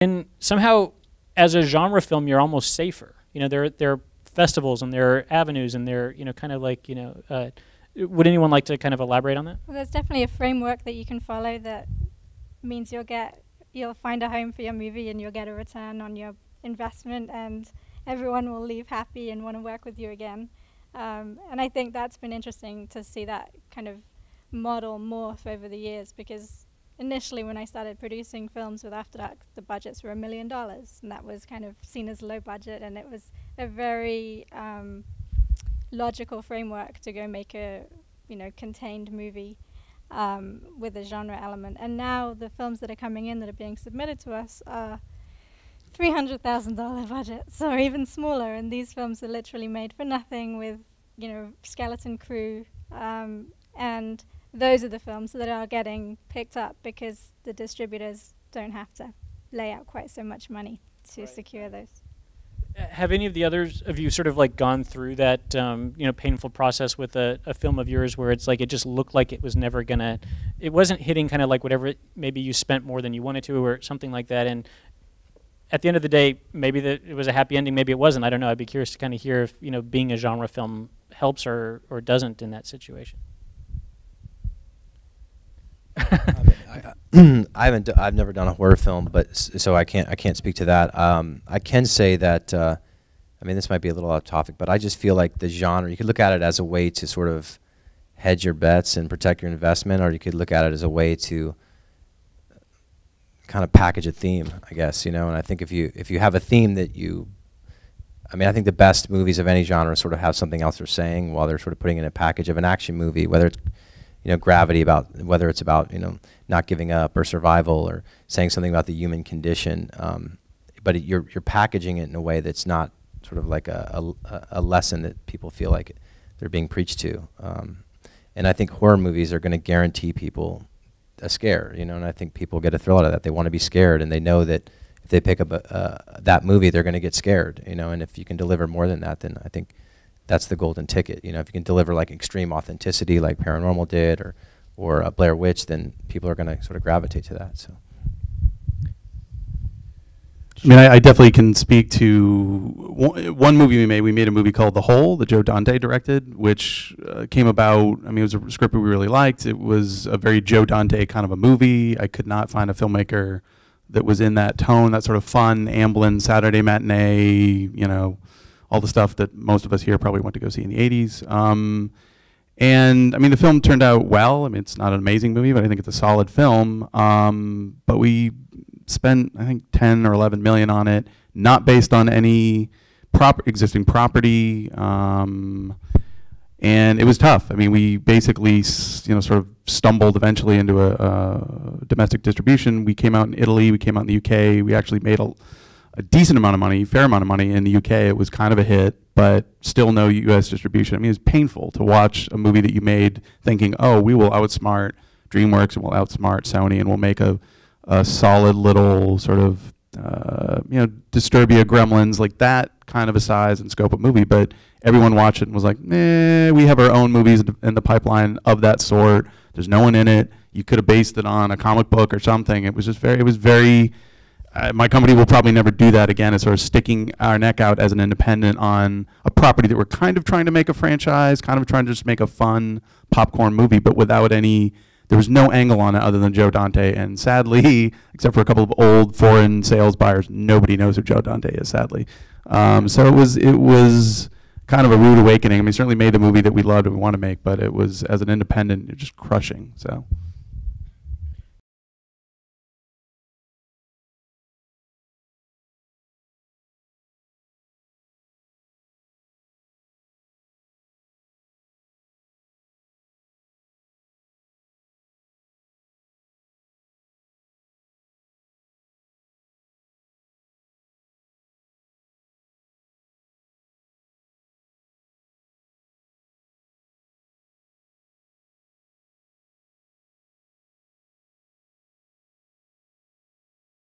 And somehow, as a genre film, you're almost safer. You know, there are festivals and there are avenues and there, you know, kind of like, you know, would anyone like to kind of elaborate on that? Well, there's definitely a framework that you can follow that means you'll find a home for your movie and you'll get a return on your investment, and everyone will leave happy and want to work with you again. And I think that's been interesting to see that kind of model morph over the years, because initially when I started producing films with After Dark, the budgets were $1 million, and that was kind of seen as low budget, and it was a very logical framework to go make a, you know, contained movie with a genre element. And now the films that are coming in that are being submitted to us are $300,000 budgets or even smaller, and these films are literally made for nothing with, you know, skeleton crew, and those are the films that are getting picked up because the distributors don't have to lay out quite so much money to secure those. Have any of the others of you sort of like gone through that you know, painful process with a film of yours where it's like it just looked like it was never gonna, it wasn't hitting kind of like whatever maybe you spent more than you wanted to or something like that, and at the end of the day maybe it was a happy ending, maybe it wasn't, I don't know. I'd be curious to kind of hear if, you know, being a genre film helps or doesn't in that situation. I've never done a horror film, but so I can't speak to that. I can say that I mean, this might be a little off topic, but I just feel like the genre, you could look at it as a way to sort of hedge your bets and protect your investment, or you could look at it as a way to kind of package a theme, I guess, you know. And I think if you have a theme that I mean, I think the best movies of any genre sort of have something else they're saying while they're sort of putting in a package of an action movie, whether it's, you know, Gravity, whether it's about, you know, not giving up or survival or saying something about the human condition, but you're packaging it in a way that's not sort of like a lesson that people feel like they're being preached to. And I think horror movies are going to guarantee people a scare, you know, and I think people get a thrill out of that. They want to be scared, and they know that if they pick up that movie, they're going to get scared, you know, and if you can deliver more than that, then I think that's the golden ticket. You know, if you can deliver like extreme authenticity like Paranormal did or Blair Witch, then people are going to sort of gravitate to that. So, I mean, I definitely can speak to one movie we made. We made a movie called The Hole that Joe Dante directed, which came about, I mean, it was a script we really liked. It was a very Joe Dante kind of a movie. I could not find a filmmaker that was in that tone, that sort of fun, Amblin, Saturday matinee, you know, all the stuff that most of us here probably went to go see in the 80s. And I mean, the film turned out well. I mean, it's not an amazing movie, but I think it's a solid film. But we spent, I think, 10 or 11 million on it, not based on any existing property. And it was tough. I mean, we basically, you know, sort of stumbled eventually into a domestic distribution. We came out in Italy, we came out in the UK. We actually made a decent amount of money, fair amount of money in the UK. It was kind of a hit, but still no US distribution. I mean, it's painful to watch a movie that you made thinking, oh, we will outsmart DreamWorks and we'll outsmart Sony and we'll make a solid little sort of, you know, Disturbia, Gremlins, like that kind of a size and scope of movie. But everyone watched it and was like, we have our own movies in the pipeline of that sort. There's no one in it. You could have based it on a comic book or something. It was just very, my company will probably never do that again. It's sort of sticking our neck out as an independent on a property that we're kind of trying to make a franchise, kind of trying to just make a fun popcorn movie, but without any, there was no angle on it other than Joe Dante. And sadly, except for a couple of old foreign sales buyers, nobody knows who Joe Dante is, sadly. So it was kind of a rude awakening. I mean, certainly made the movie that we loved and we want to make, but it was, as an independent, just crushing. So.